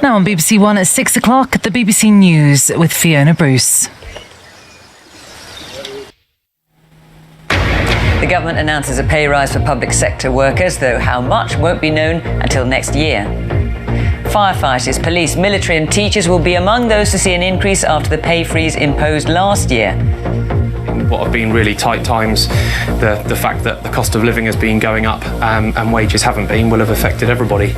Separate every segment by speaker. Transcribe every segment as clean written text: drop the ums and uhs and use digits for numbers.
Speaker 1: Now on BBC One at 6 o'clock, the BBC News with Fiona Bruce.
Speaker 2: The government announces a pay rise for public sector workers, though how much won't be known until next year. Firefighters, police, military and teachers will be among those to see an increase after the pay freeze imposed last year.
Speaker 3: What have been really tight times, the fact that the cost of living has been going up and wages haven't been, will have affected everybody.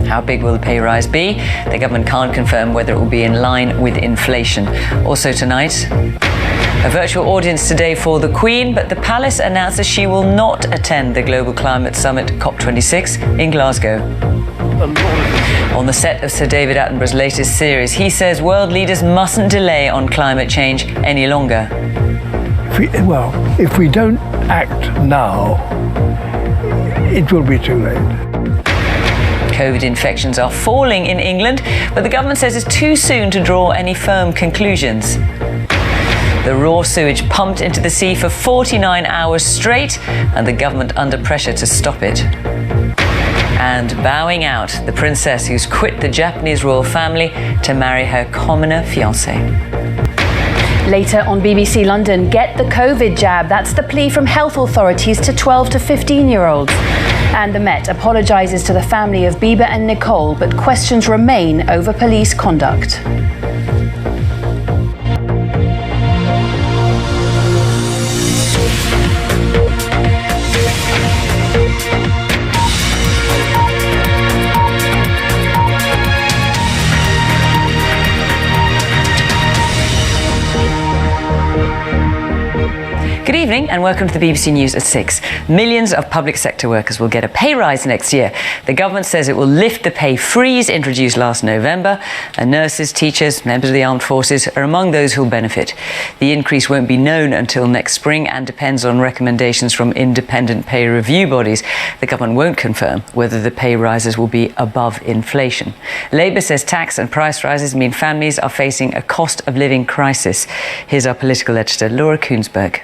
Speaker 2: How big will the pay rise be? The government can't confirm whether it will be in line with inflation. Also tonight, a virtual audience today for the Queen, but the Palace announced that she will not attend the Global Climate Summit COP26 in Glasgow. On the set of Sir David Attenborough's latest series, he says world leaders mustn't delay on climate change any longer.
Speaker 4: If we don't act now, it will be too late.
Speaker 2: COVID infections are falling in England, but the government says it's too soon to draw any firm conclusions. The raw sewage pumped into the sea for 49 hours straight, and the government under pressure to stop it. And bowing out, the princess who's quit the Japanese royal family to marry her commoner fiancé.
Speaker 5: Later on BBC London, get the COVID jab. That's the plea from health authorities to 12 to 15-year-olds. And the Met apologises to the family of Bieber and Nicole, but questions remain over police conduct.
Speaker 2: Good evening and welcome to the BBC News at 6. Millions of public sector workers will get a pay rise next year. The government says it will lift the pay freeze introduced last November, and nurses, teachers, members of the armed forces are among those who will benefit. The increase won't be known until next spring and depends on recommendations from independent pay review bodies. The government won't confirm whether the pay rises will be above inflation. Labour says tax and price rises mean families are facing a cost of living crisis. Here's our political editor, Laura Koonsberg.